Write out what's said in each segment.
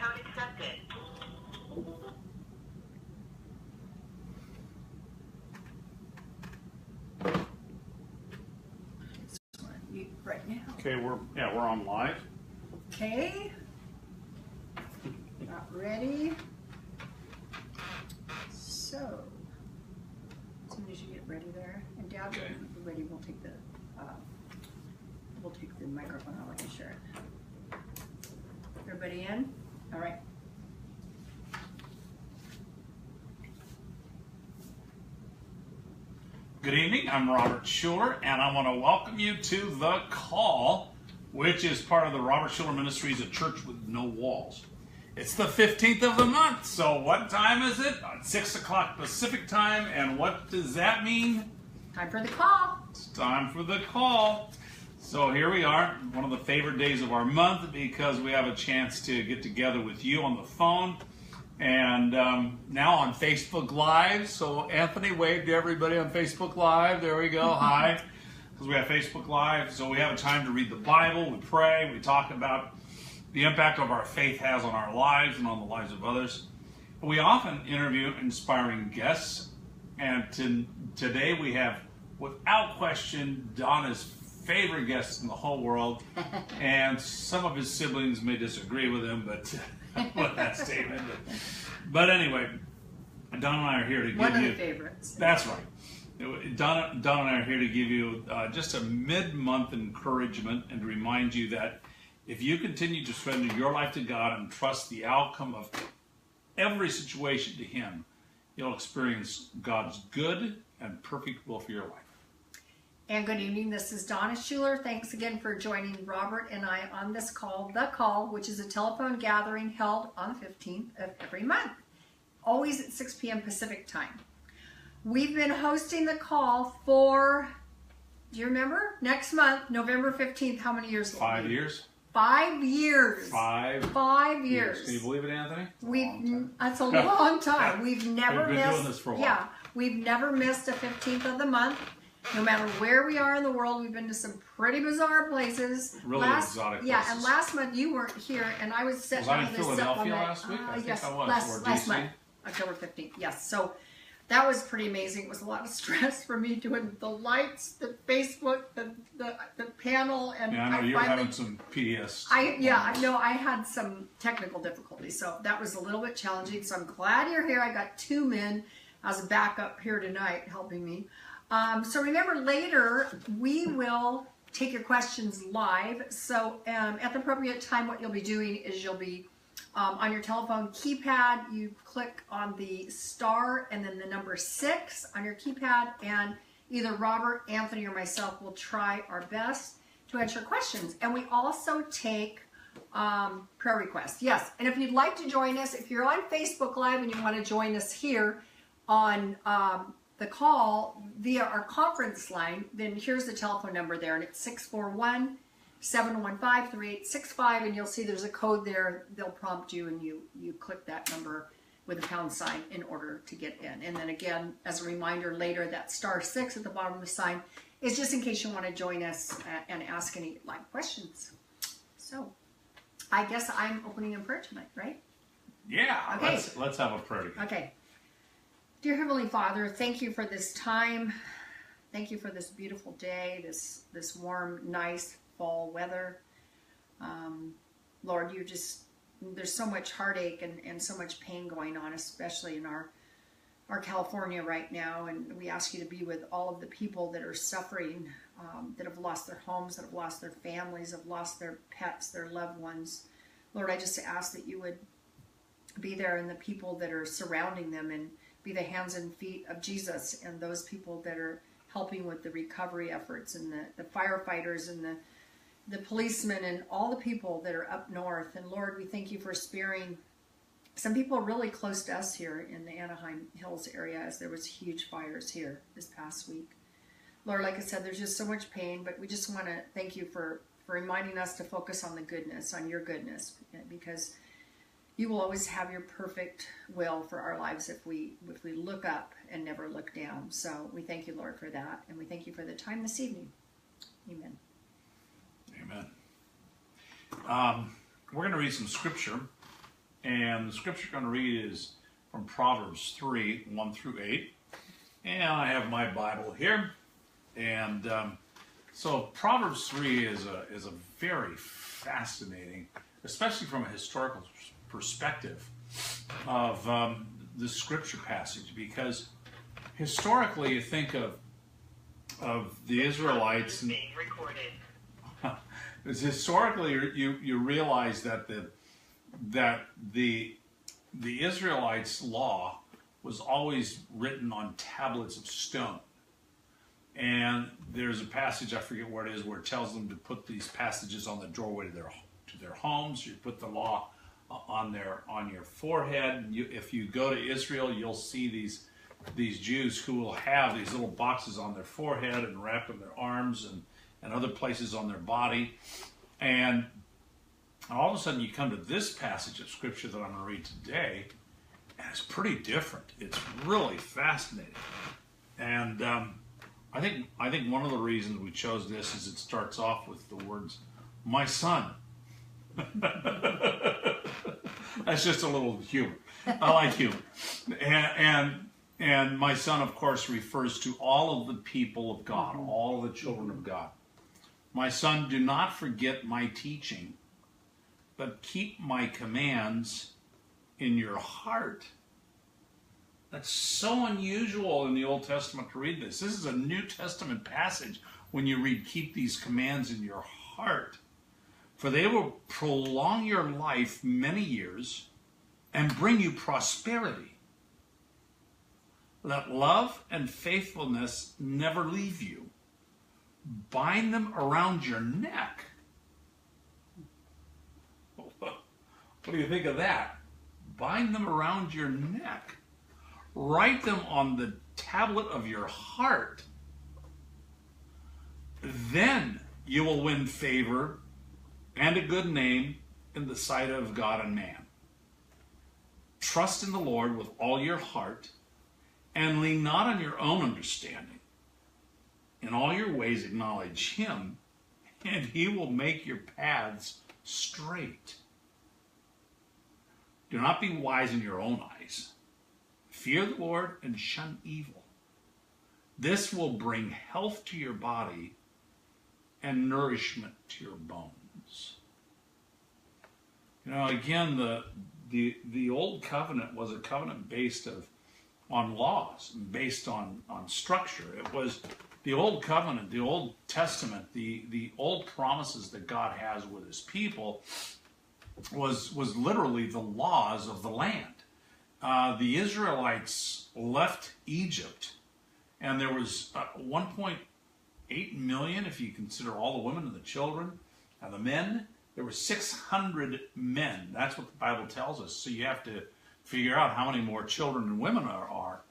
code accepted. Right now. Okay, we're on live. Okay. Got ready. So, as soon as you get ready there, and Dad, Okay. when you're ready, we'll take the microphone. I'll let you share it. Everybody in? All right. Good evening, I'm Robert Schuller, and I want to welcome you to The Call, which is part of the Robert Schuller Ministries, a church with no walls. It's the 15th of the month, so what time is it? 6 o'clock Pacific time, and what does that mean? Time for the call. It's time for the call. So here we are, one of the favorite days of our month, because we have a chance to get together with you on the phone. And now on Facebook Live. So Anthony, wave to everybody on Facebook Live. There we go. Hi. Because we have Facebook Live. So we have a time to read the Bible. We pray. We talk about the impact of our faith has on our lives and on the lives of others. We often interview inspiring guests. And today we have, without question, Donna's favorite guest in the whole world. And some of his siblings may disagree with him, but... with that statement. But anyway, Don and I are here to give you... One of the favorites. That's right. Don and I are here to give you just a mid-month encouragement and to remind you that if you continue to surrender your life to God and trust the outcome of every situation to Him, you'll experience God's good and perfect will for your life. And good evening, this is Donna Schuller. Thanks again for joining Robert and I on this call, The Call, which is a telephone gathering held on the 15th of every month, always at 6 p.m. Pacific time. We've been hosting the call for, do you remember? Next month, November 15th, how many years? 5 years. 5 years. 5 years. Can you believe it, Anthony? That's a long time. We've never We've been missed. doing this for a while. Yeah, we've never missed a 15th of the month. No matter where we are in the world, we've been to some pretty bizarre places. Really exotic places. Yeah, and last month you weren't here, and I was setting all this up. Was I in Philadelphia last week? I yes, think I was. last month, October 15th. Yes, so that was pretty amazing. It was a lot of stress for me doing the lights, the Facebook, the panel, and yeah, I know you were having some PDS. I know I had some technical difficulties, so that was a little bit challenging. So I'm glad you're here. I got 2 men as a backup here tonight helping me. So remember, later we will take your questions live. So at the appropriate time, what you'll be doing is you'll be on your telephone keypad. You click on the star and then the number 6 on your keypad, and either Robert, Anthony, or myself will try our best to answer questions. And we also take prayer requests. Yes, and if you'd like to join us, if you're on Facebook Live and you want to join us here on the call via our conference line, then here's the telephone number there, and it's 641-715-3865, and you'll see there's a code there. They'll prompt you, and you click that number with a pound sign in order to get in. And then again, as a reminder, later that star 6 at the bottom of the sign is just in case you want to join us and ask any live questions. So I guess I'm opening in prayer tonight, right? Yeah, okay. Let's have a prayer together. Okay. Dear Heavenly Father, thank you for this time. Thank you for this beautiful day, this warm, nice fall weather. Lord, there's so much heartache and so much pain going on, especially in our California right now. And we ask you to be with all of the people that are suffering, that have lost their homes, that have lost their families, have lost their pets, their loved ones. Lord, I just ask that you would be there in the people that are surrounding them, and be the hands and feet of Jesus, and those people that are helping with the recovery efforts, and the firefighters and the policemen and all the people that are up north. And Lord, we thank you for sparing some people really close to us here in the Anaheim Hills area, as there was huge fires here this past week. Lord, like I said, there's just so much pain, but we just want to thank you for reminding us to focus on the goodness, on your goodness, because you will always have your perfect will for our lives if we look up and never look down. So we thank you, Lord, for that. And we thank you for the time this evening. Amen. Amen. We're going to read some scripture And the scripture I'm going to read is from Proverbs 3, 1 through 8. And I have my Bible here. And so Proverbs 3 is a very fascinating, especially from a historical perspective, of the scripture passage, because historically you think of the Israelites. Being recorded. Historically, you realize that the Israelites' law was always written on tablets of stone. And there's a passage, I forget where it is, where it tells them to put these passages on the doorway to their homes. You put the law on your forehead. If you go to Israel, you'll see these Jews who will have these little boxes on their forehead and wrapped in their arms and other places on their body. And all of a sudden you come to this passage of scripture that I'm going to read today, and it's pretty different. It's really fascinating. And I think one of the reasons we chose this is it starts off with the words, "My son." That's just a little humor. I like humor. And my son, of course, refers to all of the people of God, all of the children of God. "My son, do not forget my teaching, but keep my commands in your heart." That's so unusual in the Old Testament to read this. This is a New Testament passage when you read, "Keep these commands in your heart, for they will prolong your life many years and bring you prosperity. Let love and faithfulness never leave you. Bind them around your neck." What do you think of that? Bind them around your neck. Write them on the tablet of your heart. Then you will win favor and a good name in the sight of God and man. Trust in the Lord with all your heart and lean not on your own understanding. In all your ways acknowledge him, and he will make your paths straight. Do not be wise in your own eyes. Fear the Lord and shun evil. This will bring health to your body and nourishment to your bones. You know, again, the old covenant was a covenant based on laws, based on structure. It was the old covenant, the Old Testament, the old promises that God has with his people was literally the laws of the land. The Israelites left Egypt, and there was 1.8 million, if you consider all the women and the children and the men. There were 600 men. That's what the Bible tells us. So you have to figure out how many more children and women are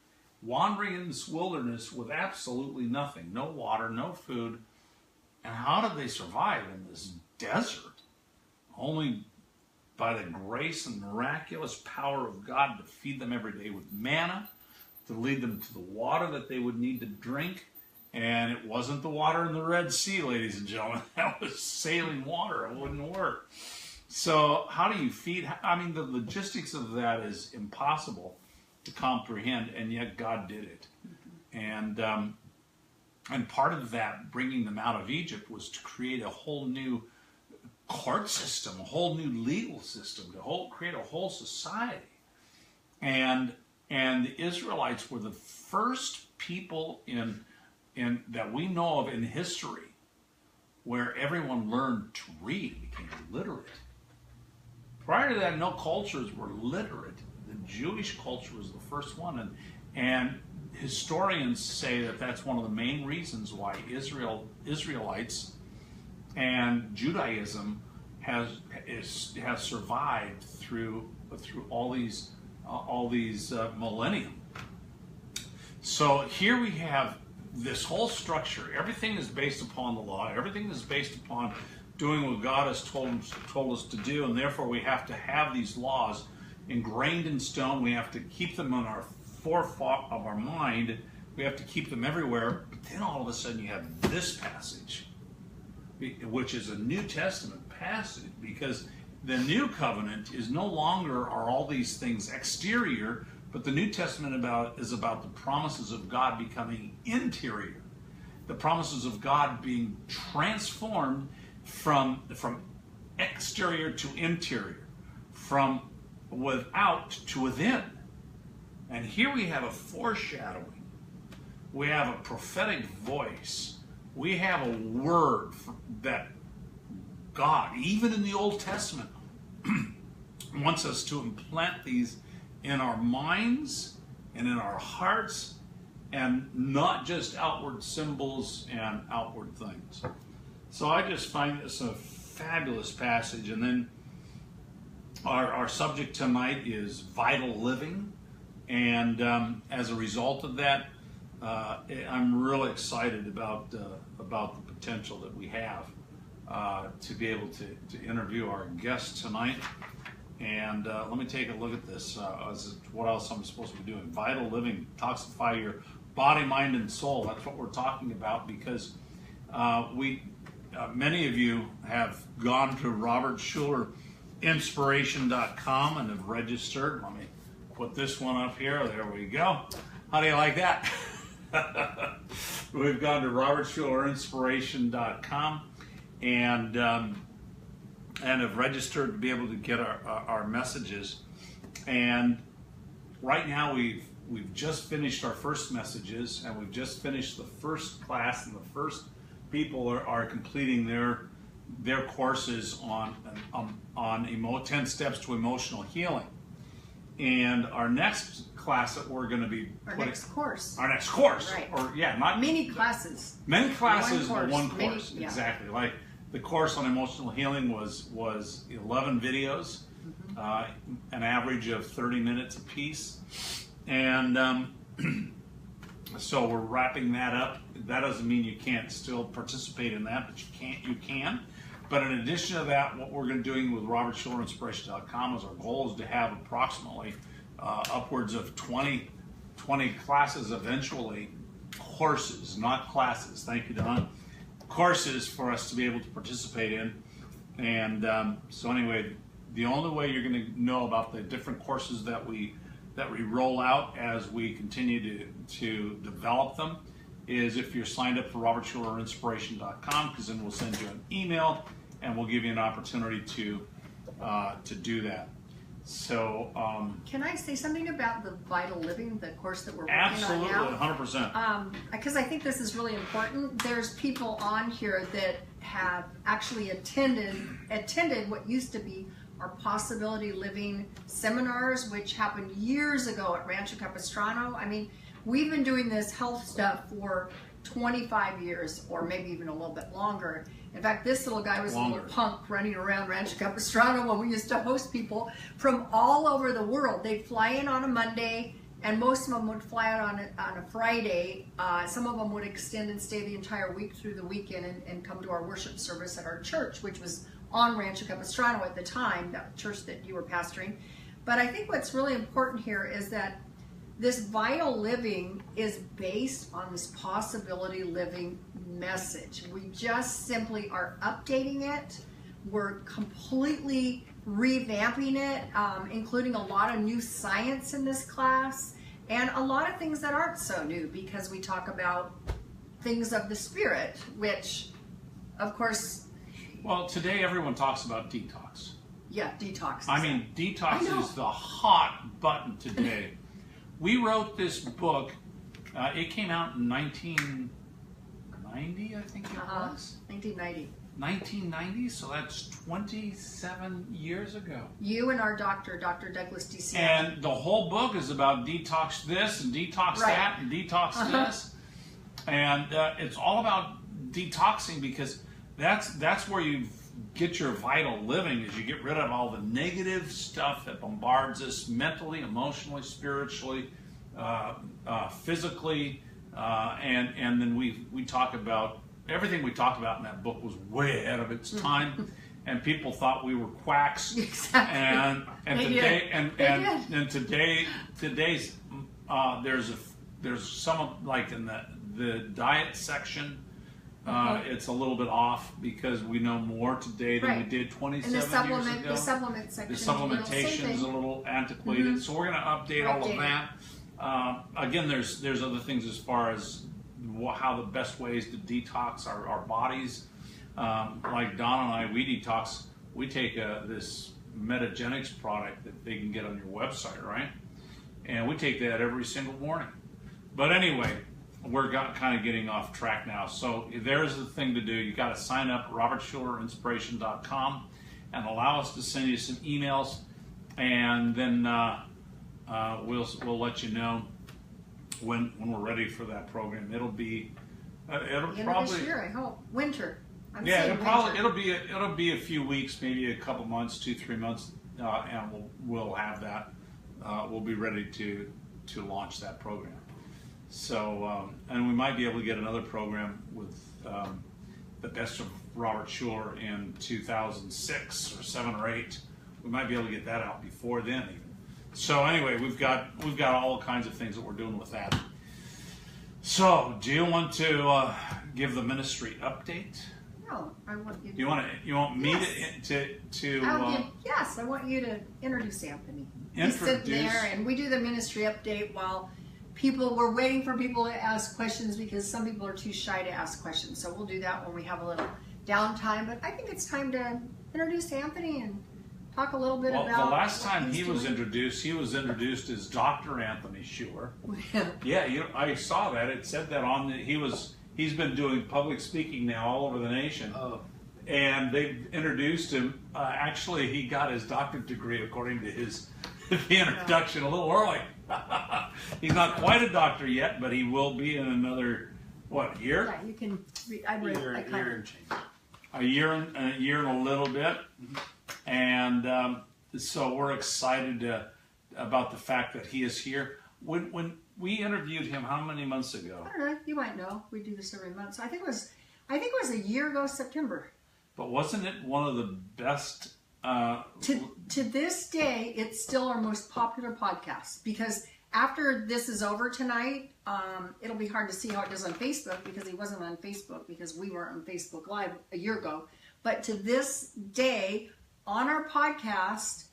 wandering in this wilderness with absolutely nothing. No water, no food. And how did they survive in this desert? Only by the grace and miraculous power of God to feed them every day with manna, to lead them to the water that they would need to drink. And it wasn't the water in the Red Sea, ladies and gentlemen. That was saline water. It wouldn't work. So how do you feed? I mean, the logistics of that is impossible to comprehend, and yet God did it. And part of that, bringing them out of Egypt, was to create a whole new court system, a whole new legal system, to create a whole society. And the Israelites were the first people in that we know of in history where everyone learned to read, became literate. Prior to that, no cultures were literate. The Jewish culture was the first one, and historians say that that's one of the main reasons why Israelites and Judaism has survived through all these millennium. So here we have this whole structure. Everything is based upon the law. Everything is based upon doing what God has told us to do, and therefore we have to have these laws ingrained in stone. We have to keep them on our forethought of our mind. We have to keep them everywhere. But then all of a sudden you have this passage, which is a New Testament passage, because the new covenant is no longer are all these things exterior, but the New Testament is about the promises of God becoming interior. The promises of God being transformed from exterior to interior, from without to within. And here we have a foreshadowing. We have a prophetic voice. We have a word that God, even in the Old Testament, wants us to implant these in our minds and in our hearts, and not just outward symbols and outward things. So I just find this a fabulous passage. And then our subject tonight is vital living. And as a result of that, I'm really excited about the potential that we have to be able to interview our guest tonight. And let me take a look at this. What else I'm supposed to be doing? Vital living, detoxify your body, mind, and soul. That's what we're talking about, because many of you have gone to RobertSchullerInspiration.com and have registered. Let me put this one up here. There we go. How do you like that? We've gone to RobertSchullerInspiration.com and have registered to be able to get our messages. And right now we've just finished our first messages, and we've just finished the first class, and the first people are completing their courses on 10 steps to emotional healing. And our next class that we're going to be next course, right? Or not many classes, one course, yeah. Exactly. Like the course on emotional healing was 11 videos, an average of 30 minutes a piece, and so we're wrapping that up. That doesn't mean you can't still participate in that, but you can. But in addition to that, what we're going to be doing with RobertSchullerInspiration.com is our goal is to have approximately upwards of 20 classes eventually, courses, not classes. Thank you, Don. Courses for us to be able to participate in. And so anyway, the only way you're going to know about the different courses that we roll out as we continue to develop them is if you're signed up for RobertSchullerInspiration.com, because then we'll send you an email and we'll give you an opportunity to do that. So can I say something about the Vital Living, the course that we're working absolutely, on now? 100%. Because I think this is really important. There's people on here that have actually attended what used to be our Possibility Living seminars, which happened years ago at Rancho Capistrano. I mean, we've been doing this health stuff for 25 years, or maybe even a little bit longer. In fact, this little guy was a little punk running around Rancho Capistrano when we used to host people from all over the world. They'd fly in on a Monday, and most of them would fly out on a Friday. Some of them would extend and stay the entire week through the weekend and come to our worship service at our church, which was on Rancho Capistrano at the time, that church that you were pastoring. But I think what's really important here is that this vital living is based on this possibility living message. We just simply are updating it. We're completely revamping it, including a lot of new science in this class and a lot of things that aren't so new, because we talk about things of the spirit, which, of course... Well, today everyone talks about detox. Yeah, detox. I mean, detox is the hot button today. We wrote this book. It came out in 1990, I think it was. 1990. 1990, so that's 27 years ago. You and our doctor, Dr. Douglas D.C. And the whole book is about detox this and detox that and detox this. And it's all about detoxing, because that's where you get your vital living, is you get rid of all the negative stuff that bombards us mentally, emotionally, spiritually, physically, and then we talk about everything we talked about in that book was way ahead of its time, and people thought we were quacks. Exactly. And today's there's some, like in the diet section, It's a little bit off because we know more today than we did 27 years ago. The supplement section. The supplementation is a little antiquated, so we're going to update all of that. Again, there's other things as far as how the best ways to detox our bodies. Like Don and I, we detox. We take this Metagenics product that they can get on your website, right? And we take that every single morning. But anyway, we're kind of getting off track now. So there's the thing to do. You got to sign up at robertschulerinspiration.com and allow us to send you some emails, and then we'll let you know when we're ready for that program. It'll be it'll probably this year, I hope. Winter. It'll be a few weeks, maybe a couple months, 2-3 months, and we'll have that. We'll be ready to launch that program. So, and we might be able to get another program with the best of Robert Schuller in 2006 or 7 or 8. We might be able to get that out before then even. So anyway, we've got all kinds of things that we're doing with that. So, do you want to give the ministry update? No, I want you to. You want me to yes, I want you to introduce Anthony. He's sitting there, and we do the ministry update while we're waiting for people to ask questions, because some people are too shy to ask questions. So we'll do that when we have a little downtime. But I think it's time to introduce Anthony and talk a little bit about. Well, the last time he was introduced as Dr. Anthony Schuller. Yeah, I saw that. It said that on he's been doing public speaking now all over the nation. Oh. And they've introduced him. Actually, he got his doctorate degree according to the introduction a little early. He's not quite a doctor yet, but he will be in another, year? Yeah, you can read. Year and change. A year and a little bit. And so we're excited about the fact that he is here. When we interviewed him, how many months ago? I don't know. You might know. We do this every month. So I think it was a year ago, September. But wasn't it one of the best? To this day, it's still our most popular podcast, because after this is over tonight, it'll be hard to see how it does on Facebook, because he wasn't on Facebook because we weren't on Facebook Live a year ago. But to this day, on our podcast,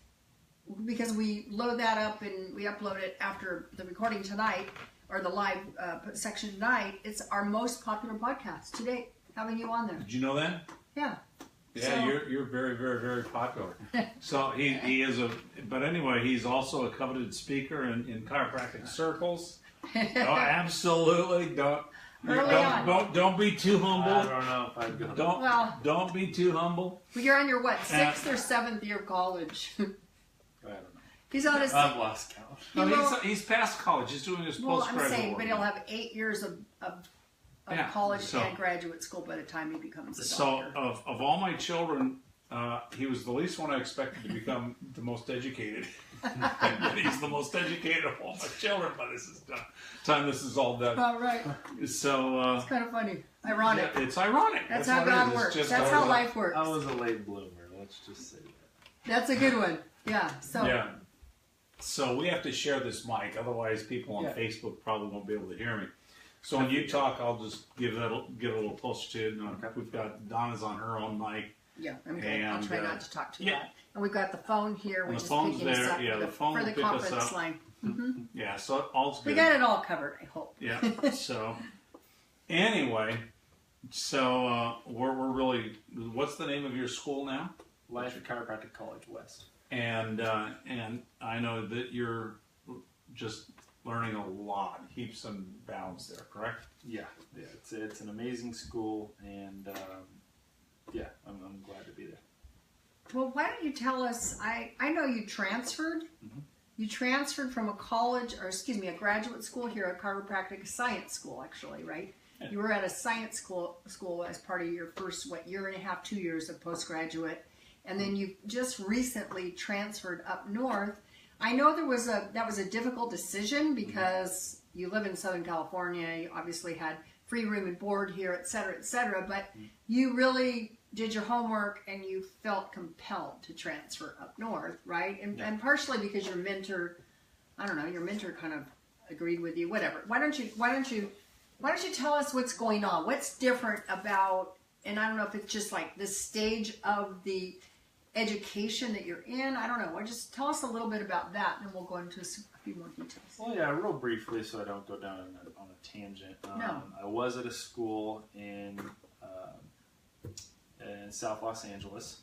because we load that up and we upload it after the recording tonight, or the live section tonight, it's our most popular podcast to date, having you on there. Did you know that? Yeah. Yeah, you're very, very, very popular. So he is but anyway, he's also a coveted speaker in chiropractic circles. Absolutely, don't be too humble. I don't know if I'd go. Don't be too humble. Well, you're on your 6th or 7th year of college? I don't know. He's on his. I've lost count. No, he's past college. He's doing his postgraduate. I'm saying, work. but he'll have 8 years of college and graduate school by the time he becomes a doctor. So, of all my children, he was the least one I expected to become the most educated. And he's the most educated of all my children by this time this is all done. All right. So it's kind of funny, ironic. Yeah, it's ironic. That's how God works. That's how life works. I was a late bloomer. Let's just say that. That's a good one. Yeah. So we have to share this mic, otherwise people on Facebook probably won't be able to hear me. So when you talk, I'll just get a little closer to it. Okay. We've got Donna's on her own mic. Yeah, I'm good. I'll try not to talk too loud. Yeah. And we've got the phone here, which is picking us up for the conference line. Mm-hmm. Yeah, so all's good. We got it all covered, I hope. Yeah. So anyway, we're really. What's the name of your school now? Life Chiropractic College West. And I know that you're just learning a lot, heaps and bounds there, correct? Yeah. It's an amazing school, and I'm glad to be there. Well, why don't you tell us? I know you transferred. Mm-hmm. You transferred from a a graduate school here, a chiropractic science school, actually, right? Yeah. You were at a science school as part of your first year and a half, 2 years of postgraduate, and then you just recently transferred up north. I know that was a difficult decision, because you live in Southern California. You obviously had free room and board here, et cetera, but you really did your homework and you felt compelled to transfer up north, right? And partially because your mentor kind of agreed with you, whatever. Why don't you why don't you tell us what's going on? What's different about, and I don't know if it's just like the stage of the education that you're in. I don't know. Just tell us a little bit about that, and then we'll go into a few more details. Well, yeah, real briefly, so I don't go down on a tangent. No. I was at a school in South Los Angeles,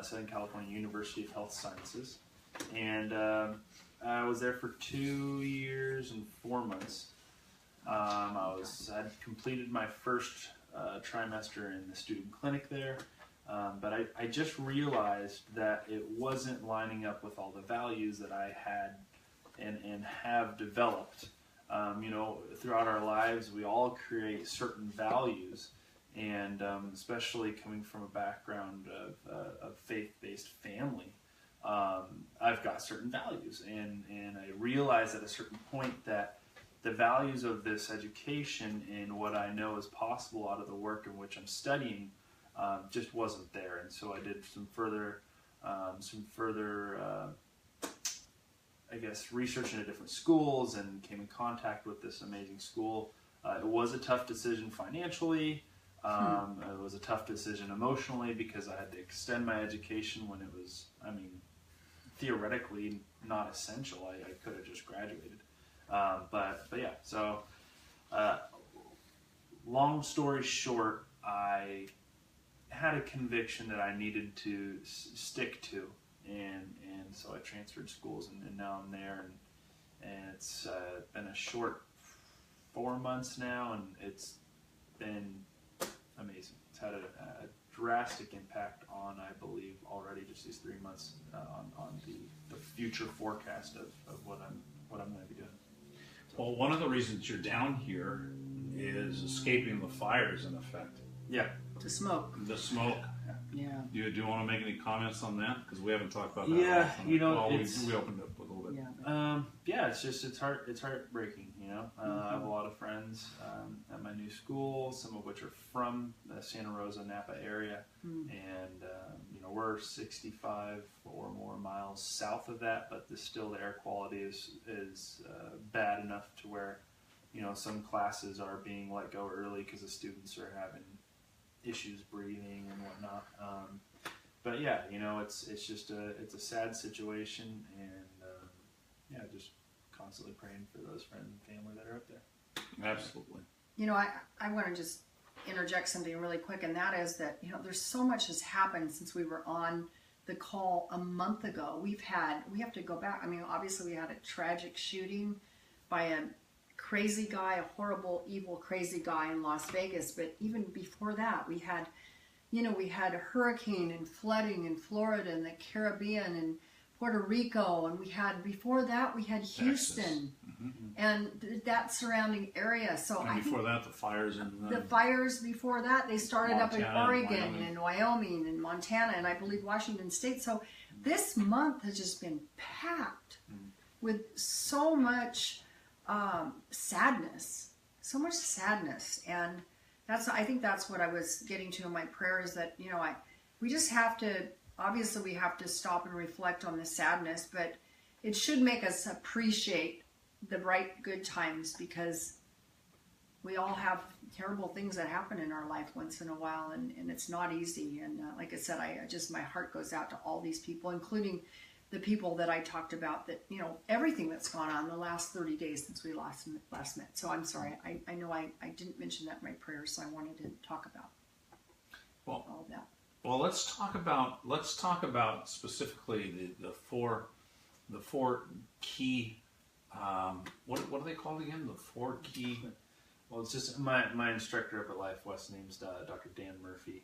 Southern California University of Health Sciences, and I was there for 2 years and 4 months. I'd completed my first trimester in the student clinic there. But I just realized that it wasn't lining up with all the values that I had and have developed. Throughout our lives, we all create certain values, and especially coming from a background of faith-based family, I've got certain values, and I realized at a certain point that the values of this education and what I know is possible out of the work in which I'm studying just wasn't there, and so I did some further, I guess, research into different schools and came in contact with this amazing school. It was a tough decision financially. It was a tough decision emotionally because I had to extend my education when it was, theoretically not essential. I could have just graduated. But yeah, so long story short, I had a conviction that I needed to stick to, and so I transferred schools, and now I'm there, and it's been a short 4 months now, and it's been amazing. It's had a drastic impact on, I believe, already just these 3 months on the future forecast of what I'm going to be doing. Well, one of the reasons you're down here is escaping the fires, in effect. Yeah. To smoke. The smoke. Yeah. Do you want to make any comments on that? Because we haven't talked about that. Yeah, we opened up a little bit. Yeah. It's heartbreaking. I have a lot of friends at my new school, some of which are from the Santa Rosa, Napa area, and we're 65 or more miles south of that, but still the air quality is bad enough to where some classes are being let go early because the students are having issues breathing and whatnot. But yeah, it's just a sad situation, and just constantly praying for those friends and family that are up there. Absolutely. I want to just interject something really quick, and that is that there's so much has happened since we were on the call a month ago. We have to go back. Obviously we had a tragic shooting by a crazy guy, a horrible, evil, crazy guy in Las Vegas. But even before that, we had a hurricane and flooding in Florida and the Caribbean and Puerto Rico, and before that we had Houston and that surrounding area. So before that, the fires the fires before that, they started Montana, up in Oregon and Wyoming and Montana and I believe Washington State. So this month has just been packed with so much sadness, and I think that's what I was getting to in my prayer, is that we just have to, obviously we have to stop and reflect on the sadness, but it should make us appreciate the bright good times, because we all have terrible things that happen in our life once in a while, and it's not easy. And like I said, my heart goes out to all these people, including the people that I talked about, that everything that's gone on the last 30 days since we last met. So I'm sorry, I know I didn't mention that in my prayers, so I wanted to talk about all of that. Well, let's talk about specifically the four key. What are they called again? The four key. Well, it's just my instructor up at Life West name's Dr. Dan Murphy,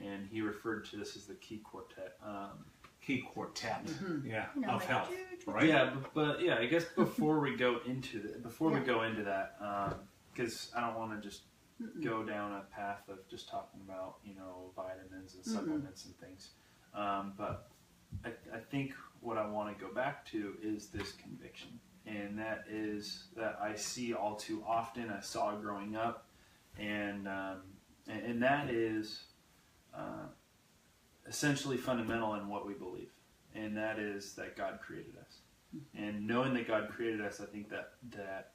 and he referred to this as the key quartet. Key quartet, of health, right? Yeah, but I guess before we go into that, because I don't want to just go down a path of just talking about vitamins and supplements and things, but I think what I want to go back to is this conviction, and that is that I see all too often. I saw growing up, and that is essentially fundamental in what we believe, and that is that God created us. And knowing that God created us, I think that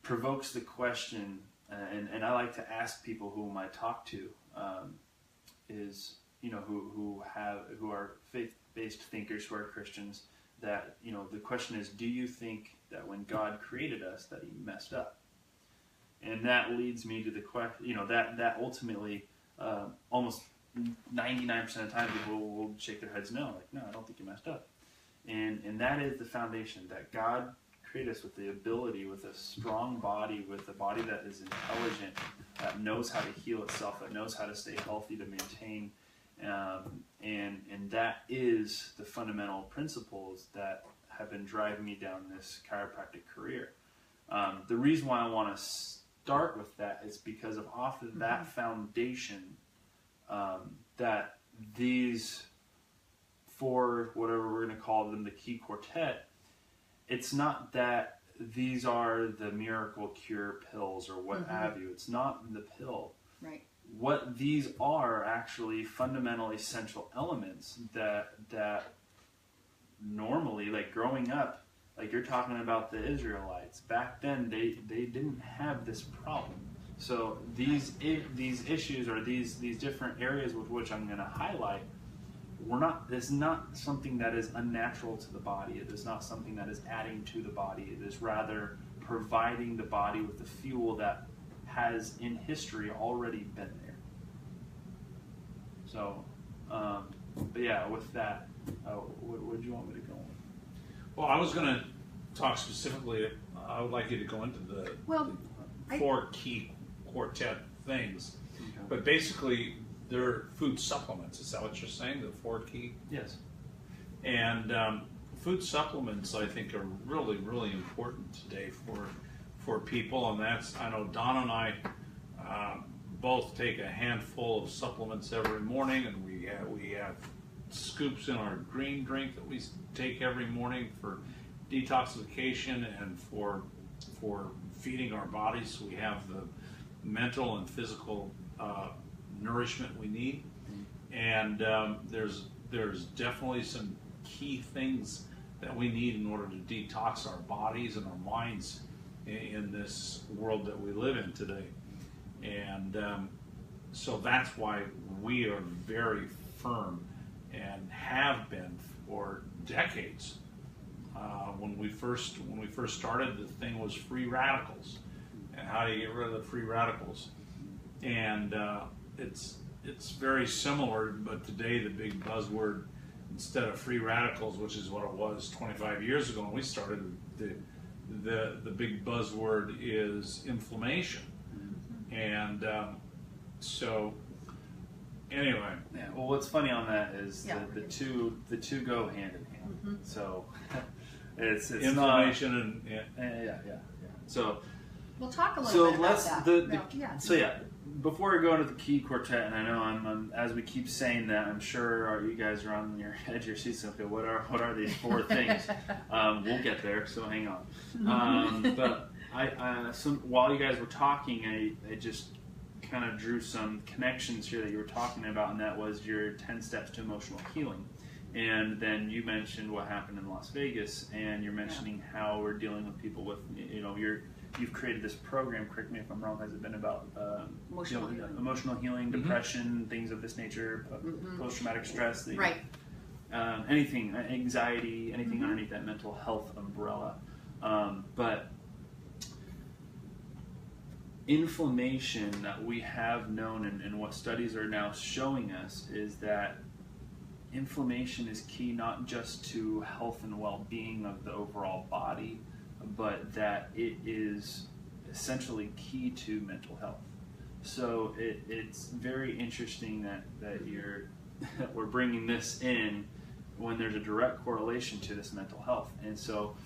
provokes the question, and I like to ask people whom I talk to, is, who are faith-based thinkers, who are Christians, that, the question is, do you think that when God created us that he messed up? And that leads me to the question, that ultimately, almost 99% of the time people will shake their heads no, like, no, I don't think you messed up. And that is the foundation, that God created us with the ability, with a strong body, with a body that is intelligent, that knows how to heal itself, that knows how to stay healthy, to maintain. And that is the fundamental principles that have been driving me down this chiropractic career. The reason why I want to start with that is because of off of that foundation, that these four, whatever we're going to call them, the key quartet, it's not that these are the miracle cure pills or what have you. It's not the pill. Right. What these are actually fundamental essential elements that normally, like growing up, like you're talking about the Israelites, back then they didn't have this problem. So these issues, or these different areas with which I'm going to highlight, it's not something that is unnatural to the body. It is not something that is adding to the body. It is rather providing the body with the fuel that has in history already been there. So, but yeah, with that, what do you want me to go on? Well, I was going to talk specifically, I would like you to go into the four key quartet things. Okay. But basically, they're food supplements. Is that what you're saying, the four key? Yes. And food supplements, I think, are really, really important today for people. And that's, I know Don and I both take a handful of supplements every morning, and we have scoops in our green drink that we take every morning for detoxification and for feeding our bodies, so we have the mental and physical nourishment we need. And there's definitely some key things that we need in order to detox our bodies and our minds in this world that we live in today. And so that's why we are very firm, and have been for decades. When we first started, the thing was free radicals, and how do you get rid of the free radicals? And it's very similar, but today the big buzzword, instead of free radicals, which is what it was 25 years ago when we started, the big buzzword is inflammation. And so anyway, yeah. Well, what's funny on that is the two go hand in hand. So it's inflammation not, and yeah. So we'll talk a little bit about that. So yeah, before we go into the key quartet, and I know I'm as we keep saying that, I'm sure you guys are on your edge of your seats. Okay, what are these four things? We'll get there, so hang on. But so while you guys were talking, I just kind of drew some connections here that you were talking about, and that was your 10 steps to emotional healing. And then you mentioned what happened in Las Vegas, and you're mentioning how we're dealing with people with, you've created this program, correct me if I'm wrong, has it been about emotional healing, depression, things of this nature, post-traumatic stress, anything, anxiety, anything underneath that mental health umbrella. But inflammation that we have known, and what studies are now showing us, is that inflammation is key not just to health and well-being of the overall body, but that it is essentially key to mental health. So it's very interesting that we're bringing this in when there's a direct correlation to this mental health. And so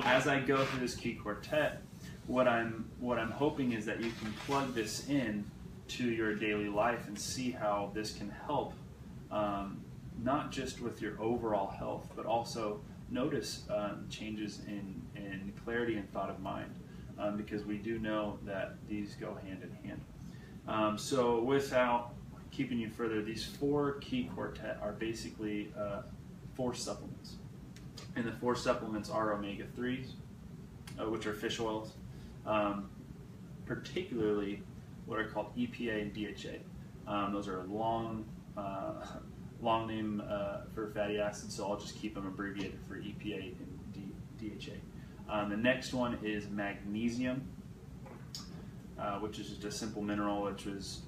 as I go through this key quartet, what I'm hoping is that you can plug this in to your daily life and see how this can help, not just with your overall health, but also notice changes in clarity and thought of mind, because we do know that these go hand in hand. So without keeping you further, these four key quartet are basically 4 supplements. And the 4 supplements are omega-3s, which are fish oils. particularly what are called EPA and DHA. Those are long name for fatty acids, so I'll just keep them abbreviated for EPA and DHA. The next one is magnesium, which is just a simple mineral which was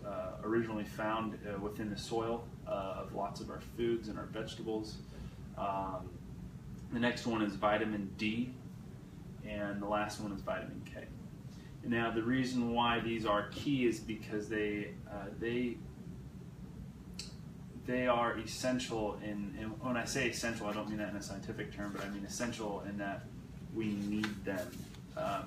originally found within the soil of lots of our foods and our vegetables. The next one is vitamin D, and the last one is vitamin K. Now, the reason why these are key is because they are essential and when I say essential, I don't mean that in a scientific term, but I mean essential in that we need them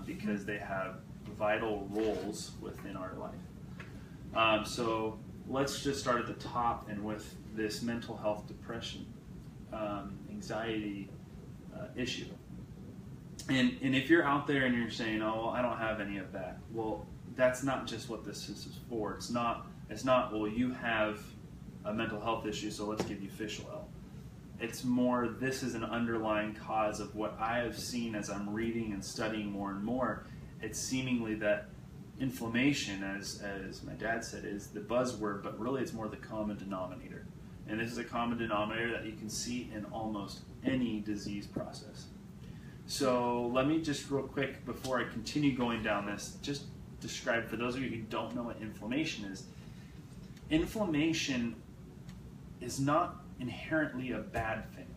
because they have vital roles within our life. So let's just start at the top and with this mental health, depression, anxiety issue. And if you're out there and you're saying, oh, well, I don't have any of that, well, that's not just what this is for. It's not, well, you have a mental health issue, so let's give you fish oil. It's more, this is an underlying cause of what I have seen as I'm reading and studying more and more. It's seemingly that inflammation, as my dad said, is the buzzword, but really it's more the common denominator. And this is a common denominator that you can see in almost any disease process. So let me just real quick, before I continue going down this, just describe for those of you who don't know what inflammation is. Inflammation is not inherently a bad thing.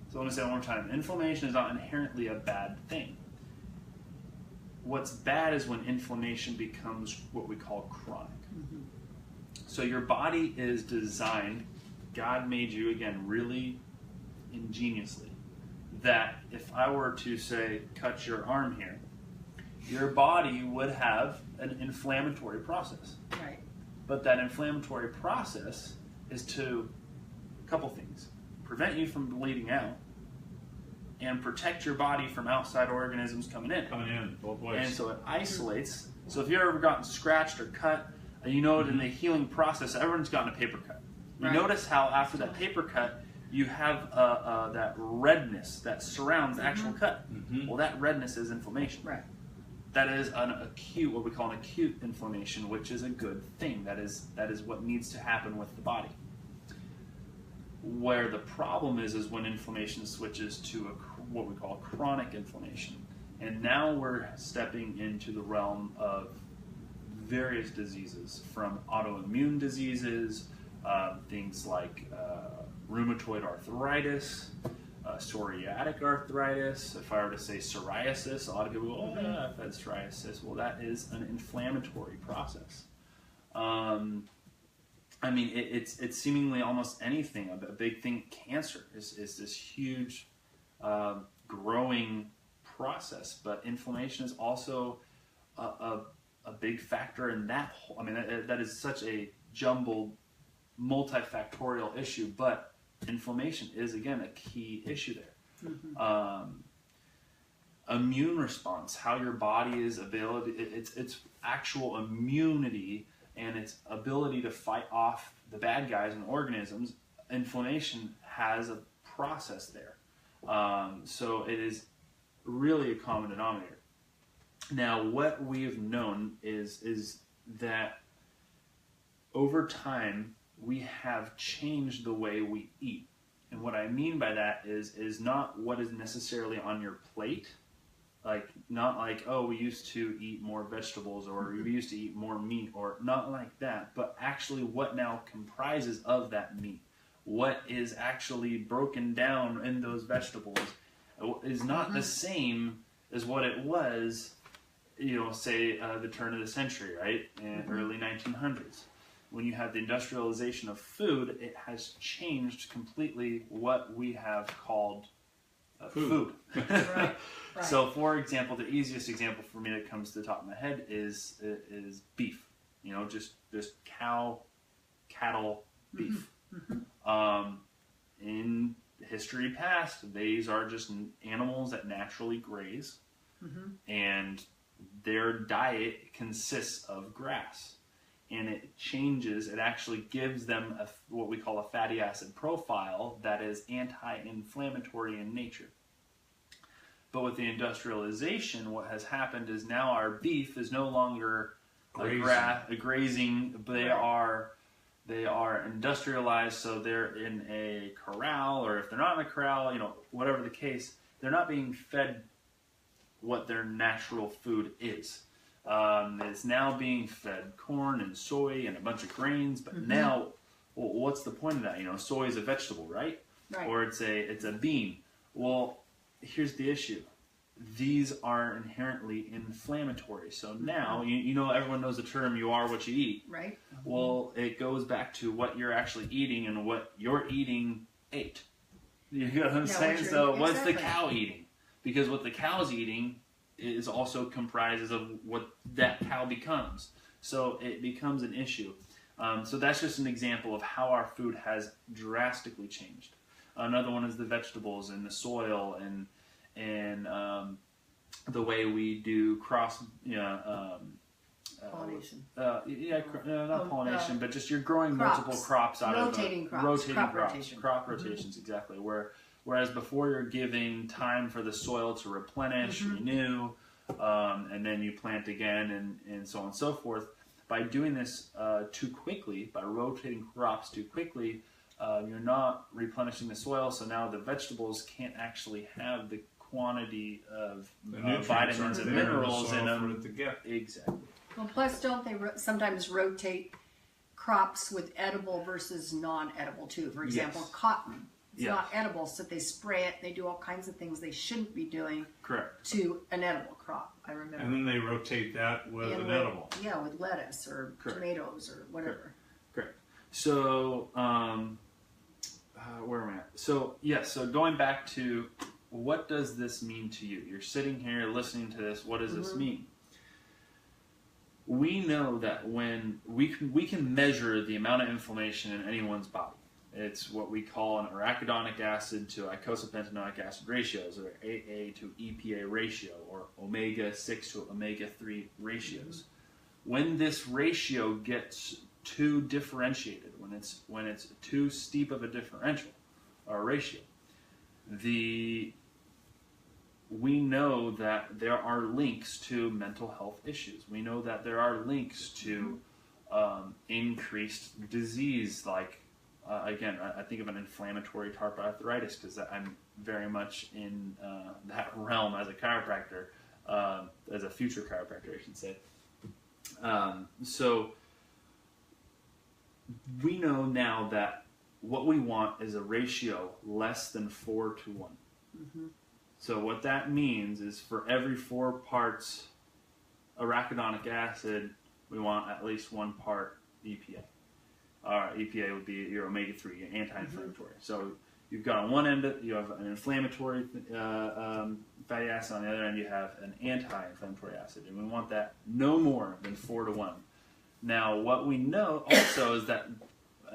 So I want to say it one more time. Inflammation is not inherently a bad thing. What's bad is when inflammation becomes what we call chronic. Mm-hmm. So your body is designed, God made you, again, really ingeniously, that if I were to say, cut your arm here, your body would have an inflammatory process. Right. But that inflammatory process is to a couple things: prevent you from bleeding out and protect your body from outside organisms coming in. Coming in, both ways. And so it isolates. So if you've ever gotten scratched or cut, you know in the healing process, everyone's gotten a paper cut. You Right. notice how after that paper cut, you have that redness that surrounds the actual cut. Mm-hmm. Well, that redness is inflammation. Right. That is an acute, what we call an acute inflammation, which is a good thing. That is what needs to happen with the body. Where the problem is when inflammation switches to what we call chronic inflammation. And now we're stepping into the realm of various diseases, from autoimmune diseases, things like rheumatoid arthritis, psoriatic arthritis. If I were to say psoriasis, a lot of people go, oh yeah, I've had psoriasis. Well, that is an inflammatory process. I mean, it's seemingly almost anything. A big thing, cancer is this huge growing process, but inflammation is also a big factor in that whole. I mean, that is such a jumbled, multifactorial issue, but inflammation is, again, a key issue there. Mm-hmm. Immune response, how your body is ability, its actual immunity and its ability to fight off the bad guys and organisms. Inflammation has a process there. So it is really a common denominator. Now, what we have known is that over time, we have changed the way we eat. And what I mean by that is not what is necessarily on your plate. Like, not like, oh, we used to eat more vegetables, or we used to eat more meat, or not like that, but actually what now comprises of that meat. What is actually broken down in those vegetables is not the same as what it was, say the turn of the century, right? In early 1900s. When you have the industrialization of food, it has changed completely what we have called food. Right. So, for example, the easiest example for me that comes to the top of my head is beef. Just cattle, beef. Mm-hmm. In history past, these are just animals that naturally graze, and their diet consists of grass. And it changes, it actually gives them what we call a fatty acid profile that is anti-inflammatory in nature. But with the industrialization, what has happened is now our beef is no longer a grazing. They are industrialized, so they're in a corral, or if they're not in a corral, whatever the case, they're not being fed what their natural food is. It's now being fed corn and soy and a bunch of grains, but now, well, what's the point of that? Soy is a vegetable, right? Or it's a bean. Well, here's the issue. These are inherently inflammatory. So now, everyone knows the term, you are what you eat. Right. Well, it goes back to what you're actually eating and what you're eating ate. You know what I'm saying? So what's the cow eating? Because what the cow's eating is also comprises of what that cow becomes. So it becomes an issue. So that's just an example of how our food has drastically changed. Another one is the vegetables and the soil and the way we do cross pollination. Not pollination, but just you're growing multiple crops out rotating of rotating crop rotations, exactly. Whereas before you're giving time for the soil to replenish, renew, and then you plant again, and so on and so forth. By doing this too quickly, by rotating crops too quickly, you're not replenishing the soil, so now the vegetables can't actually have the quantity of vitamins and minerals in them. For it to get. Exactly. Well, plus, don't they sometimes rotate crops with edible versus non-edible too? For example, cotton. It's not edible, so they spray it. They do all kinds of things they shouldn't be doing. Correct. To an edible crop, I remember. And then they rotate that with an edible. Yeah, with lettuce or tomatoes or whatever. Correct. So, where am I at? So, so going back to, what does this mean to you? You're sitting here listening to this. What does this mean? We know that when we can measure the amount of inflammation in anyone's body. It's what we call an arachidonic acid to eicosapentaenoic acid ratios, or AA to EPA ratio, or omega-6 to omega-3 ratios. When this ratio gets too differentiated, when it's too steep of a differential or ratio, we know that there are links to mental health issues. We know that there are links to increased disease, like again, I think of an inflammatory arthritis because I'm very much in that realm as a chiropractor, as a future chiropractor, I should say. So we know now that what we want is a ratio less than 4 to 1. So what that means is for every 4 parts arachidonic acid, we want at least 1 part EPA. EPA would be your omega-3, your anti-inflammatory. So you've got on one end, you have an inflammatory fatty acid. On the other end, you have an anti-inflammatory acid. And we want that no more than 4 to 1. Now, what we know also is that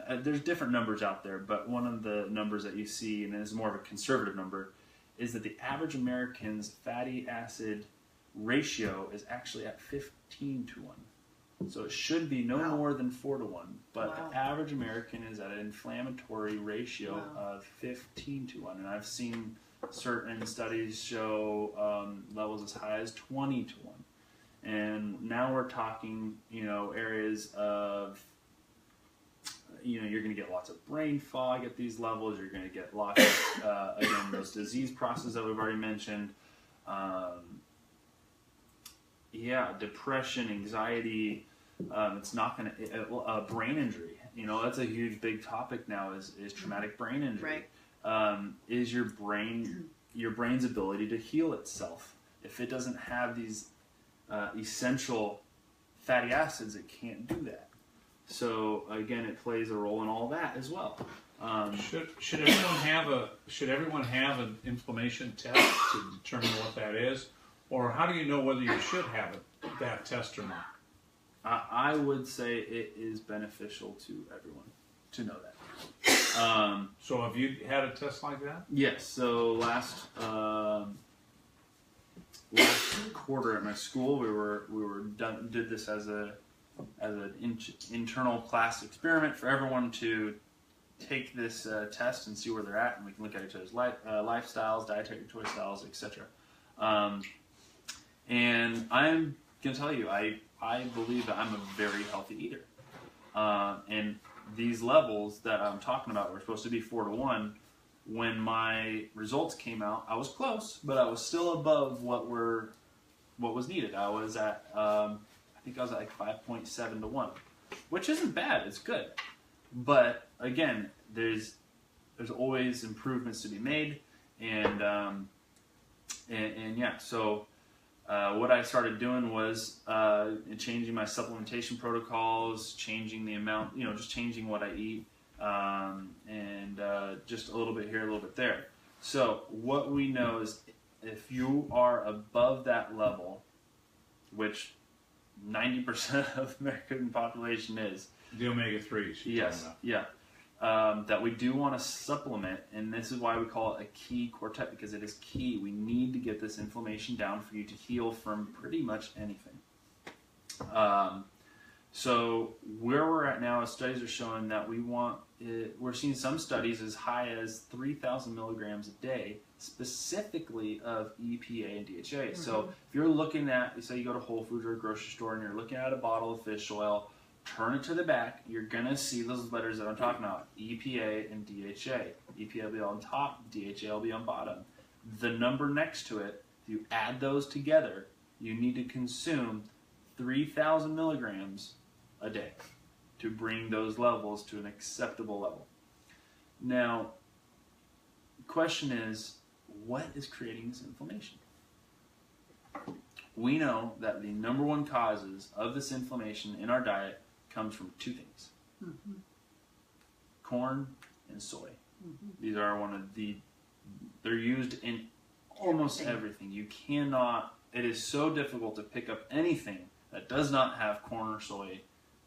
there's different numbers out there, but one of the numbers that you see, and this is more of a conservative number, is that the average American's fatty acid ratio is actually at 15 to 1. So it should be no more than 4 to 1, but the average American is at an inflammatory ratio of 15 to 1. And I've seen certain studies show levels as high as 20 to 1. And now we're talking, areas of, you're going to get lots of brain fog at these levels. You're going to get lots of, again, those disease processes that we've already mentioned. Depression, anxiety. It's not going to brain injury. That's a huge big topic now. Is traumatic brain injury? Right. Is your brain's ability to heal itself? If it doesn't have these essential fatty acids, it can't do that. So again, it plays a role in all that as well. Should everyone have an inflammation test to determine what that is? Or how do you know whether you should have that test or not? I would say it is beneficial to everyone to know that. So have you had a test like that? Yes. So last quarter at my school, we did this as an internal class experiment for everyone to take this test and see where they're at, and we can look at each other's lifestyles, dietary choice styles, etc. And I'm going to tell you, I believe that I'm a very healthy eater. And these levels that I'm talking about were supposed to be 4-to-1. When my results came out, I was close, but I was still above what was needed. I was at, I think I was at like 5.7-to-1, which isn't bad. It's good. But again, there's always improvements to be made, and yeah. So what I started doing was changing my supplementation protocols, changing the amount, just changing what I eat, and just a little bit here, a little bit there. So what we know is if you are above that level, which 90% of the American population is, the omega-3s. Yes, yeah. That we do want to supplement, and this is why we call it a key quartet, because it is key. We need to get this inflammation down for you to heal from pretty much anything. So where we're at now is studies are showing that we're seeing some studies as high as 3,000 milligrams a day, specifically of EPA and DHA. Mm-hmm. So if you're looking at, say you go to Whole Foods or a grocery store and you're looking at a bottle of fish oil, turn it to the back, you're going to see those letters that I'm talking about, EPA and DHA. EPA will be on top, DHA will be on bottom. The number next to it, if you add those together, you need to consume 3,000 milligrams a day to bring those levels to an acceptable level. Now, the question is, what is creating this inflammation? We know that the number one causes of this inflammation in our diet comes from two things. Mm-hmm. Corn and soy. Mm-hmm. These are they're used in almost everything. You cannot, it is so difficult to pick up anything that does not have corn or soy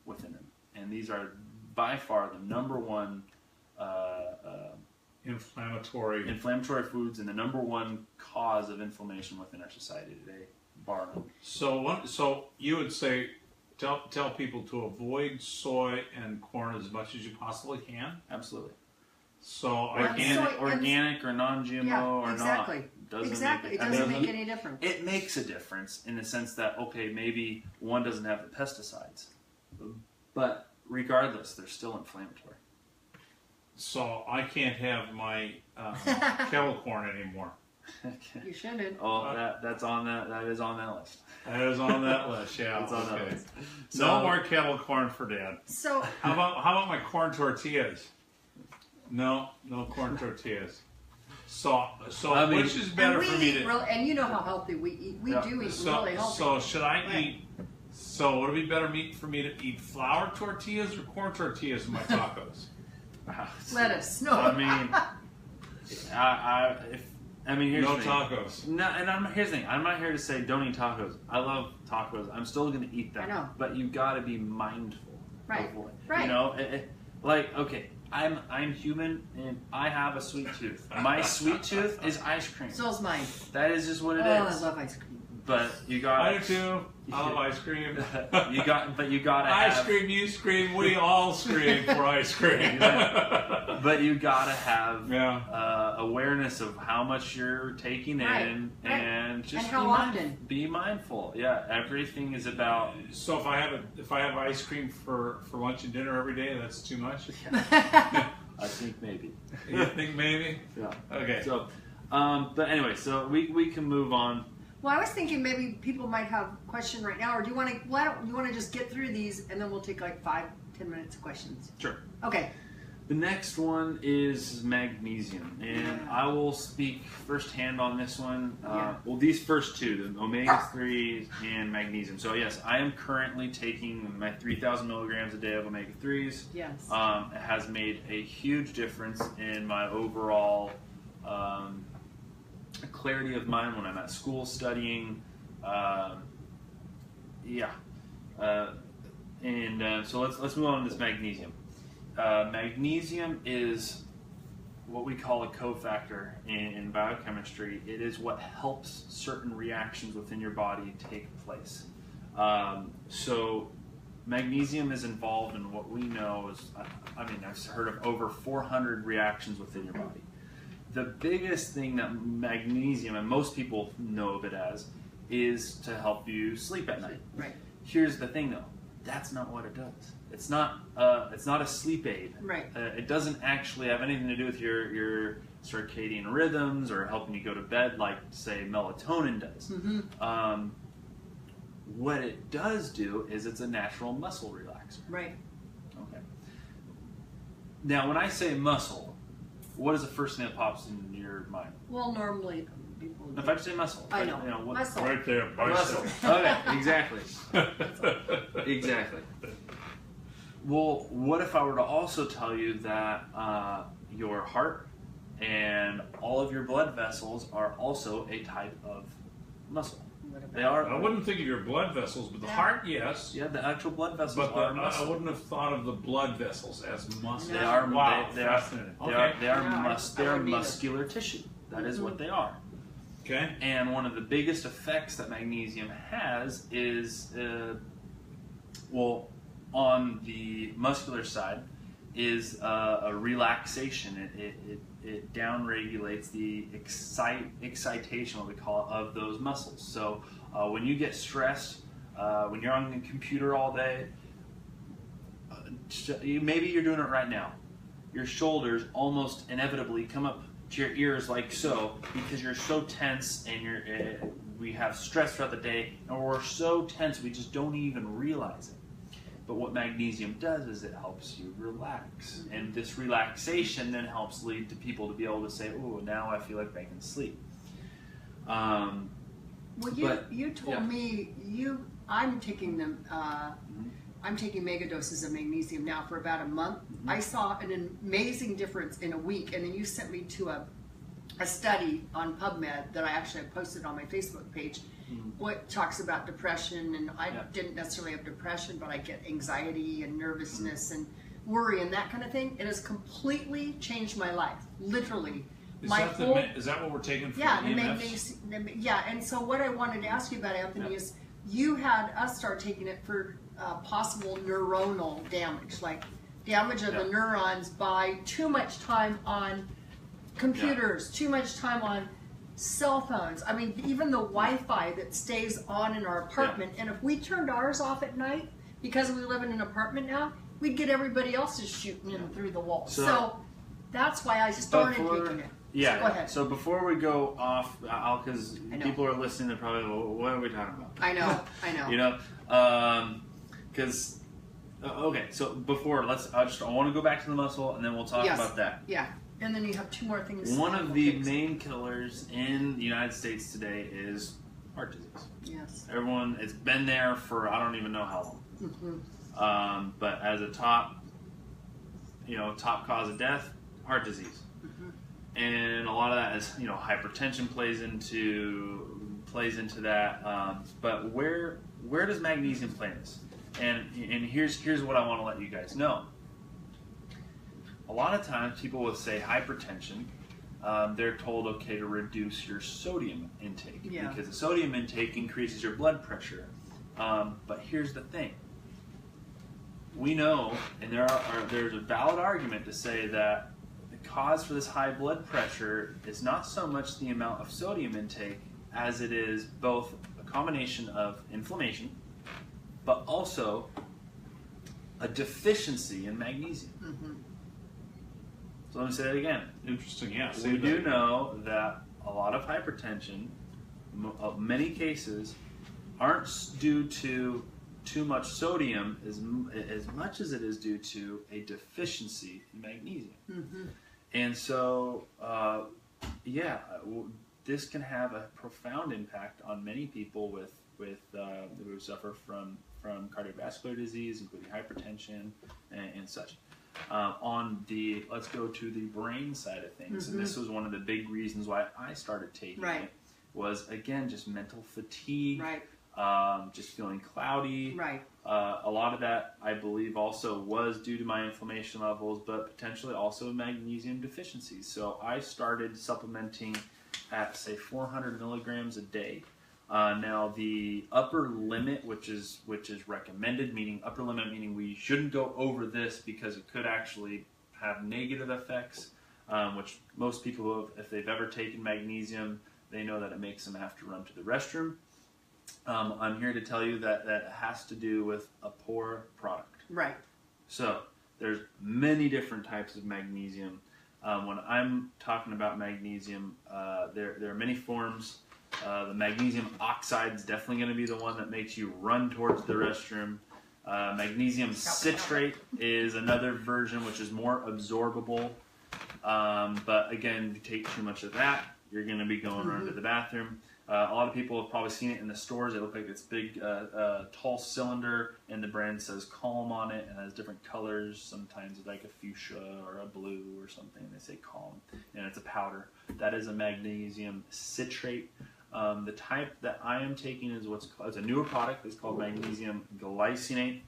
within them. And these are by far the number one inflammatory foods and the number one cause of inflammation within our society today, bar none. So you would say, tell people to avoid soy and corn as much as you possibly can? Absolutely. So organic or non-GMO or exactly. not. It doesn't make any difference. It makes a difference in the sense that, okay, maybe one doesn't have the pesticides, but regardless, they're still inflammatory. So I can't have my kettle corn anymore. You shouldn't. Oh, that is on that list. That is on that list, yeah. It's on that list. So, no more kettle corn for Dad. So how about my corn tortillas? No corn tortillas. So which is better for me to? And you know how healthy we eat. We do eat really healthy. So should I eat? So would it be better for me to eat flour tortillas or corn tortillas in my tacos? Lettuce. No. I mean, here's no the thing. Tacos. No, and here's the thing. I'm not here to say don't eat tacos. I love tacos. I'm still going to eat them. I know. But you got to be mindful. Right. Right. You know, okay. I'm human and I have a sweet tooth. My sweet tooth is ice cream. So's mine. That is just what it is. Oh, I love ice cream. But you got. I do too. I love ice cream. you gotta ice have, cream. You scream. We all scream for ice cream. But you gotta have awareness of how much you're taking in, and just and how often. Be mindful. Yeah, everything is about. So if I have ice cream for lunch and dinner every day, that's too much. I think maybe. You think maybe? Yeah. Okay. So, but anyway, so we can move on. Well, I was thinking maybe people might have a question right now, or do you want to just get through these and then we'll take like 5-10 minutes of questions? Sure. Okay. The next one is magnesium, and I will speak firsthand on this one. Well, these first two, the omega-3s and magnesium. So yes, I am currently taking my 3,000 milligrams a day of omega-3s. Yes. It has made a huge difference in my overall clarity of mind when I'm at school studying. So let's move on to this magnesium. Magnesium is what we call a cofactor in biochemistry. It is what helps certain reactions within your body take place. So magnesium is involved in what we know is, I've heard of over 400 reactions within your body. the biggest thing that magnesium, and most people know of it as, is to help you sleep at night. Right. Here's the thing, though. That's not what it does. It's not a sleep aid. Right. It doesn't actually have anything to do with your circadian rhythms or helping you go to bed like, say, melatonin does. Mm-hmm. What it does do is it's a natural muscle relaxer. Right. Okay. Now, when I say muscle, what is the first thing that pops in your mind? Well, normally people. If I just say muscle, I know. What, Muscle. Right there, muscle. bicep. Okay, exactly. Exactly. Well, what if I were to also tell you that your heart and all of your blood vessels are also a type of muscle? What about They are. I wouldn't think of your blood vessels, but the Yeah. heart, yes. Yeah, the actual blood vessels But are I muscle. wouldn't have thought of the blood vessels as muscles. They are. Wow, They are. fascinating. They Okay. are. Yeah, I They are wouldn't either. muscular tissue. That is what they are. Okay. And one of the biggest effects that magnesium has is, on the muscular side, is a relaxation. It downregulates the excitation, what we call it, of those muscles. So when you get stressed, when you're on the computer all day, maybe you're doing it right now. Your shoulders almost inevitably come up to your ears like so, because you're so tense and we have stress throughout the day, and we're so tense we just don't even realize it. But what magnesium does is it helps you relax, and this relaxation then helps lead to people to be able to say, "Oh, now I feel like I can sleep." Well, you told yeah. me I'm taking them. I'm taking mega doses of magnesium now for about a month. Mm-hmm. I saw an amazing difference in a week, and then you sent me to a study on PubMed that I actually posted on my Facebook page. What talks about depression, and I didn't necessarily have depression, but I get anxiety and nervousness and worry and that kind of thing. It has completely changed my life, literally. Is My that, whole is that what we're taking for yeah, the the EMFs? magnesium. Yeah, and so what I wanted to ask you about, Anthony, is you had us start taking it for possible neuronal damage, like damage of the neurons by too much time on computers, too much time on cell phones. I mean, even the Wi-Fi that stays on in our apartment. And if we turned ours off at night, because we live in an apartment now, we'd get everybody else's shooting in through the walls. So that's why I started taking it. Yeah. So go ahead. So before we go off, because people are listening, they're probably, well, what are we talking about? I know. You know, because okay. So before, I want to go back to the muscle, and then we'll talk about that. Yeah. And then you have two more things. One of the main killers in the United States today is heart disease. Yes. Everyone, it's been there for I don't even know how long. Mm-hmm. But as a top cause of death, heart disease. And a lot of that is, hypertension plays into that. But where does magnesium play in this? And here's what I want to let you guys know. A lot of times people will say hypertension. They're told, okay, to reduce your sodium intake because the sodium intake increases your blood pressure. But here's the thing. We know, and there's a valid argument to say that the cause for this high blood pressure is not so much the amount of sodium intake as it is both a combination of inflammation, but also a deficiency in magnesium. So let me say that again. Interesting, yeah. We do know that a lot of hypertension, many cases, aren't due to too much sodium as much as it is due to a deficiency in magnesium. And so, this can have a profound impact on many people who suffer from cardiovascular disease, including hypertension and such. Let's go to the brain side of things, and this was one of the big reasons why I started taking it. Was again just mental fatigue, just feeling cloudy. A lot of that, I believe, also was due to my inflammation levels, but potentially also magnesium deficiencies. So I started supplementing at, say, 400 milligrams a day. Now the upper limit, which is recommended, meaning we shouldn't go over this because it could actually have negative effects, which most people, if they've ever taken magnesium, they know that it makes them have to run to the restroom. I'm here to tell you that that has to do with a poor product. Right. So there's many different types of magnesium. When I'm talking about magnesium, there are many forms. The magnesium oxide is definitely going to be the one that makes you run towards the restroom. Magnesium citrate is another version which is more absorbable. But again, if you take too much of that, you're going to be going around to the bathroom. A lot of people have probably seen it in the stores. It looks like this big, tall cylinder, and the brand says Calm on it, and it has different colors. Sometimes it's like a fuchsia or a blue or something. They say Calm, and it's a powder. That is a magnesium citrate. The type that I am taking is it's a newer product. It's called magnesium glycinate.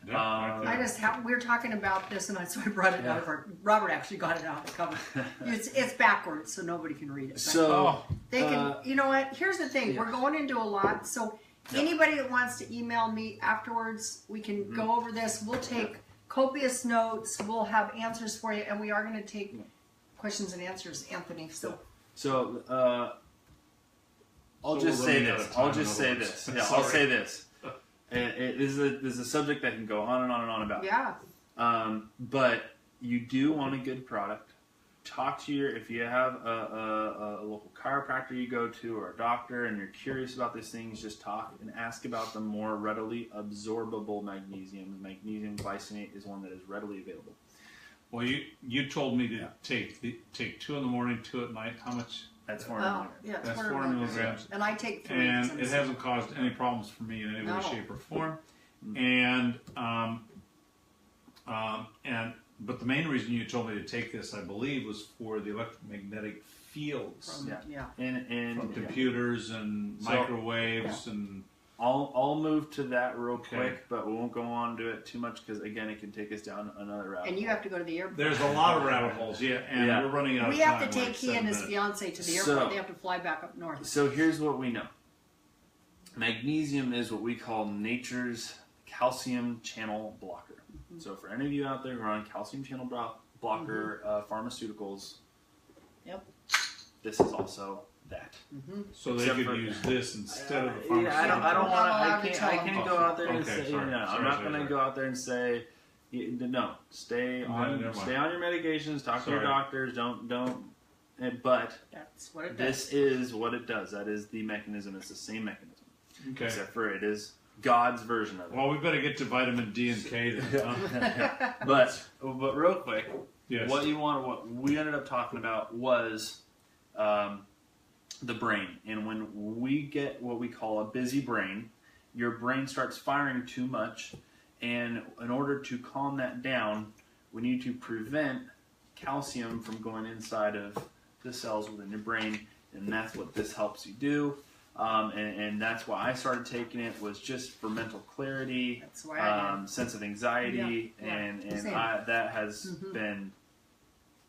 We were talking about this, and so I brought it out of Robert actually got it out of the cover. It's backwards, so nobody can read it. So they can. You know what? Here's the thing. Yeah. We're going into a lot, so anybody that wants to email me afterwards, we can go over this. We'll take copious notes. We'll have answers for you, and we are going to take questions and answers, Anthony. So I'll just say this. I'll say this. This is a subject that can go on and on and on about. Yeah. But you do want a good product. Talk to if you have a local chiropractor you go to or a doctor and you're curious about these things, just talk and ask about the more readily absorbable magnesium. Magnesium glycinate is one that is readily available. Well, you told me to take 2 in the morning, 2 at night. How much? That's 400 milligrams. Yeah, that's 400 milligrams. And I take 3. And it hasn't caused any problems for me in any way, shape, or form. And but the main reason you told me to take this, I believe, was for the electromagnetic fields from computers and microwaves and. I'll move to that real quick, but we won't go on to it too much because, again, it can take us down another rabbit hole. And you have to go to the airport. There's a lot of rabbit holes, and we're running out of time. We have to take he and his fiance to the airport. They have to fly back up north. So here's what we know. Magnesium is what we call nature's calcium channel blocker. So for any of you out there who are on calcium channel blocker pharmaceuticals, this is also that. So they could use this instead of the pharmaceutical. I can't go out there and say. I'm not going to go out there and say. No, stay on your medications. Talk to your doctors. Don't. But that's what it does. This is what it does. That is the mechanism. It's the same mechanism, except for it is God's version of it. Well, we better get to vitamin D and K then. But real quick, what we ended up talking about was. The brain, and when we get what we call a busy brain, your brain starts firing too much, and in order to calm that down, we need to prevent calcium from going inside of the cells within your brain, and that's what this helps you do. And that's why I started taking it, was just for mental clarity, that's why I did. Sense of anxiety, and that has been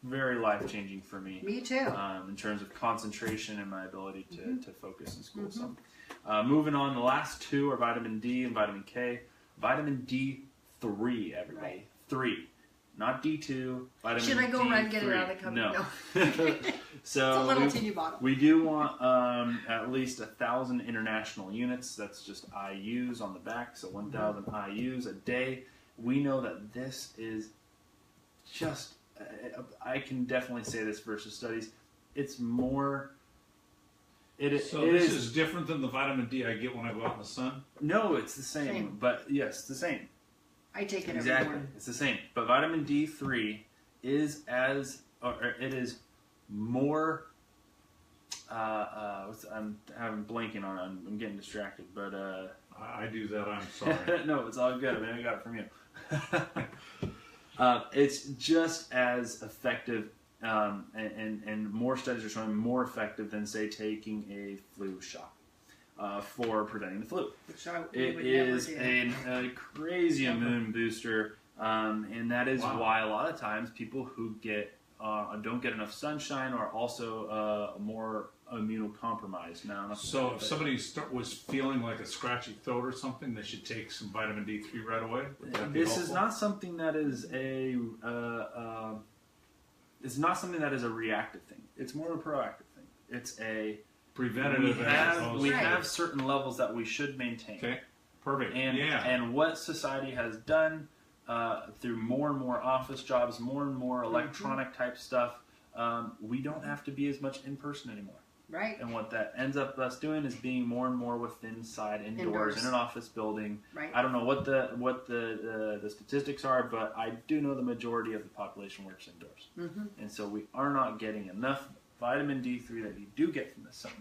very life-changing for me. Me too. In terms of concentration and my ability to focus in school. So, moving on, the last 2 are vitamin D and vitamin K. Vitamin D3, everybody. Right. 3. Not D2. Vitamin Should I go D3. run and get it out of the company? No. So it's a little teeny bottle. We do want at least 1,000 international units. That's just IUs on the back. So 1,000 IUs a day. We know that this is just... I can definitely say this versus studies. It's more. This is different than the vitamin D I get when I go out in the sun? No, it's the same. But yes, the same. I take it every morning. It's the same. But vitamin D3 is it is more. I'm blanking on. I'm getting distracted, but I do that. I'm sorry. No, it's all good. I mean, I got it from you. It's just as effective, and more studies are showing more effective than, say, taking a flu shot for preventing the flu. It is a crazy immune booster, and that is why a lot of times people who don't get enough sunshine are also more immunocompromised. So if somebody was feeling like a scratchy throat or something, they should take some vitamin D3 right away? This is not something that is it's not something that is a reactive thing. It's more of a proactive thing. It's a Preventative. we have certain levels that we should maintain. Okay, perfect. And what society has done through more and more office jobs, more and more electronic type stuff, we don't have to be as much in person anymore. Right. And what that ends up us doing is being more and more indoors in an office building. Right. I don't know what the statistics are, but I do know the majority of the population works indoors. Mm-hmm. And so we are not getting enough vitamin D3 that you do get from the sun.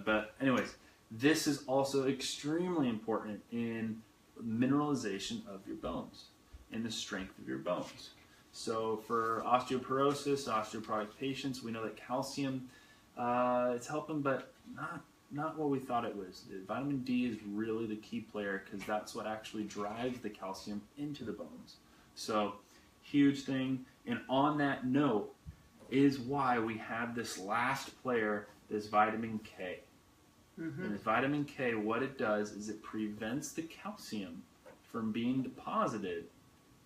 But anyways, this is also extremely important in mineralization of your bones, in the strength of your bones. So for osteoporosis, osteoporotic patients, we know that calcium, it's helping, but not what we thought it was. Vitamin D is really the key player because that's what actually drives the calcium into the bones. So huge thing. And on that note is why we have this last player, this vitamin K. Mm-hmm. And this vitamin K, what it does is it prevents the calcium from being deposited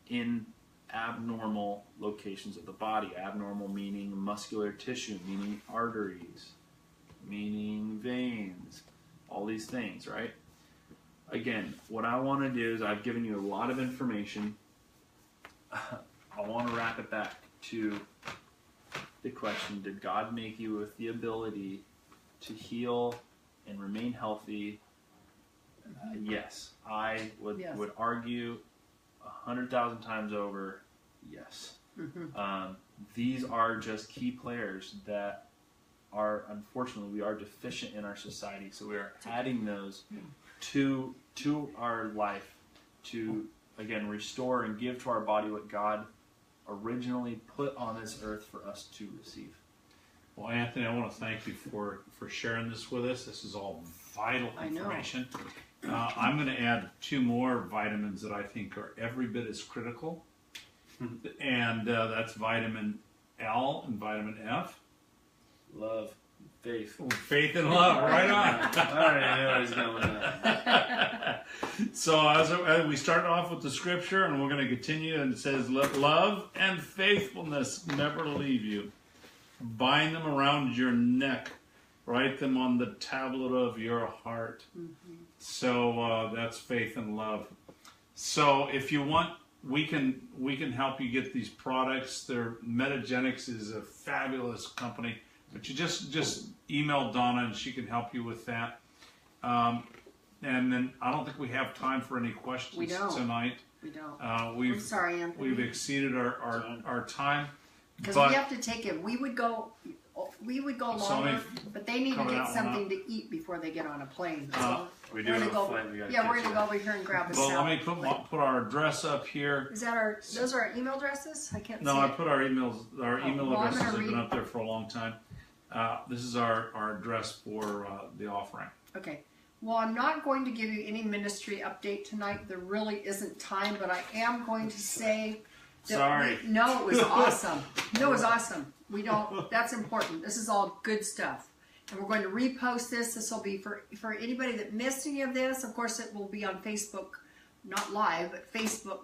in abnormal locations of the body. Abnormal meaning muscular tissue, meaning arteries, meaning veins, all these things, right? Again, what I want to do is I've given you a lot of information. I want to wrap it back to the question, did God make you with the ability to heal and remain healthy? Yes. I would argue 100,000 times over, yes. Mm-hmm. These are just key players that are, unfortunately, we are deficient in our society. So we are adding those to our life to, again, restore and give to our body what God originally put on this earth for us to receive. Well, Anthony, I want to thank you for sharing this with us. This is all vital information. I'm going to add 2 more vitamins that I think are every bit as critical, and that's vitamin L and vitamin F. Love, faith. Faith and love, right on. I already knew I was going with that. So as we start off with the scripture, and we're going to continue, and it says, "Let love and faithfulness never leave you. Bind them around your neck. Write them on the tablet of your heart." Mm-hmm. So that's faith and love. So if you want, we can help you get these products. Metagenics is a fabulous company, but you just email Donna and she can help you with that. And then I don't think we have time for any questions tonight. We don't. I'm sorry, Anthony. We've exceeded our time. Because we have to take it. We would go longer, but they need to get something to eat before they get on a plane. So we do have a flight. We're going to go over here and grab a salad. Let me put our address up here. Is that those are our email addresses? I can't see. No, I put our email addresses have been up there for a long time. This is our address for the offering. Okay. Well, I'm not going to give you any ministry update tonight. There really isn't time, but I am going to say Sorry. No, it was awesome. No, it was awesome. That's important. This is all good stuff. And we're going to repost this. This will be for anybody that missed any of this. Of course, it will be on Facebook, not live, but Facebook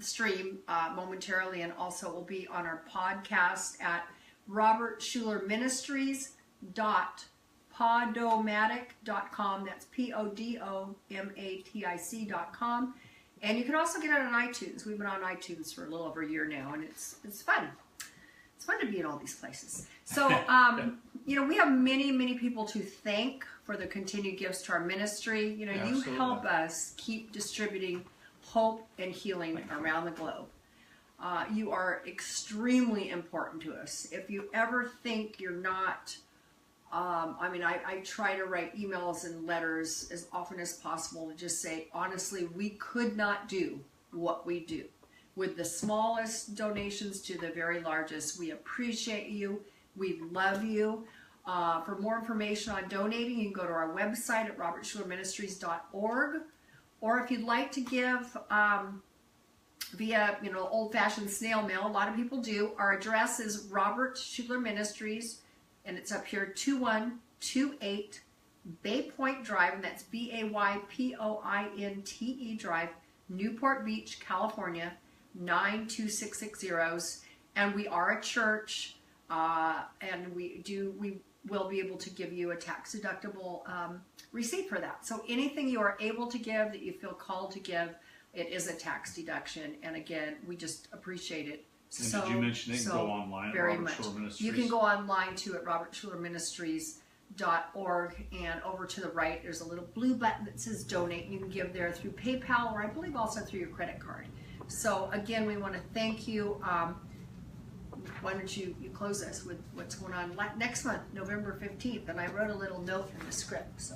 stream momentarily. And also it will be on our podcast at robertschulerministries.podomatic.com. That's PODOMATIC.com. And you can also get it on iTunes. We've been on iTunes for a little over a year now, and it's fun. It's fun to be in all these places. So, we have many, many people to thank for the continued gifts to our ministry. Absolutely. You help us keep distributing hope and healing around the globe. You are extremely important to us. If you ever think you're not, I try to write emails and letters as often as possible to just say, honestly, we could not do what we do. With the smallest donations to the very largest, we appreciate you. We love you. For more information on donating, you can go to our website at robertschulerministries.org. Or if you'd like to give via, old-fashioned snail mail, a lot of people do. our address is Robert Schuller Ministries, and it's up here, 2128 Bay Point Drive, and that's BAYPOINTE Drive, Newport Beach, California, 92660. And we are a church, and we will be able to give you a tax deductible receipt for that. So anything you are able to give that you feel called to give, it is a tax deduction. And again, we just appreciate it. And So, did you mention they can go online at very Robert much. Schuller Ministries? You can go online too at robertschullerministries.org, and over to the right there's a little blue button that says donate. You can give there through PayPal, or I believe also through your credit card. So again, we want to thank you. Why don't you close us with what's going on next month, November 15th? And I wrote a little note in the script, so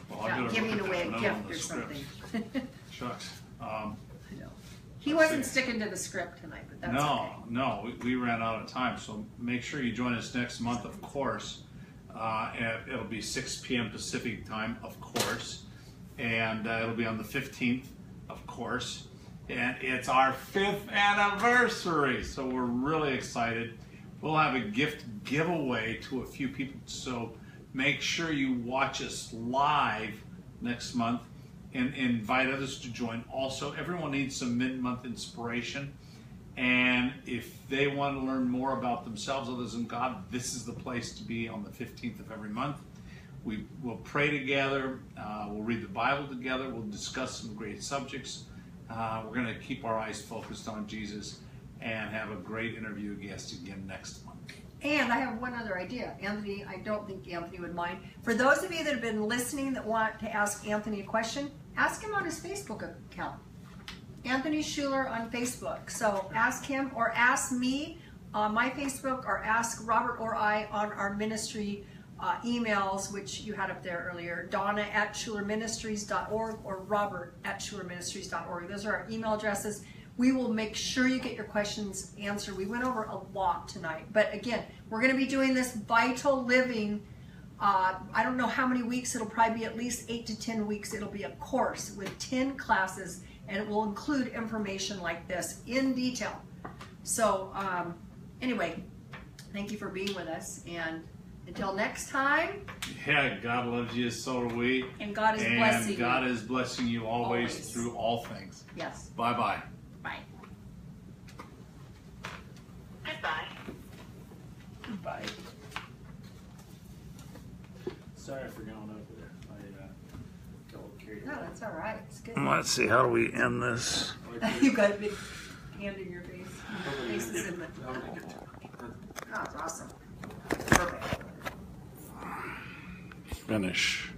Well, not gotta giving look at away that a note gift on the or script. something. Shucks. I know. He Let's wasn't see. sticking to the script tonight, but that's No, okay. no, we ran out of time, so make sure you join us next month, of course. It'll be 6 p.m. Pacific time, of course, and it'll be on the 15th, of course, and it's our 5th anniversary, so we're really excited. We'll have a gift giveaway to a few people, so make sure you watch us live next month and invite others to join. Also, everyone needs some mid-month inspiration, and if they want to learn more about themselves, others, and God, this is the place to be on the 15th of every month. We'll pray together, we'll read the Bible together, we'll discuss some great subjects. We're going to keep our eyes focused on Jesus and have a great interview guest again next month. And I have one other idea. Anthony, I don't think Anthony would mind. For those of you that have been listening that want to ask Anthony a question, ask him on his Facebook account. Anthony Schuller on Facebook. So ask him, or ask me on my Facebook, or ask Robert or I on our ministry emails, which you had up there earlier, Donna@SchullerMinistries.org or Robert@SchullerMinistries.org. Those are our email addresses. We will make sure you get your questions answered. We went over a lot tonight, but again, we're going to be doing this vital living. I don't know how many weeks. It'll probably be at least 8 to 10 weeks. It'll be a course with 10 classes, and it will include information like this in detail. So anyway, thank you for being with us, and until next time. Yeah, God loves you, so do we. And God is blessing you. And God is blessing you always Always. through all things. Yes. Bye-bye. Bye. Goodbye. Goodbye. Sorry for going over there. I got a little carried No, away. that's all right. It's good. Let's see, how do we end this? You've got a big hand in your face. Nobody Face is get- in the. nobody get too much. Oh, it's awesome. Perfect. Finish.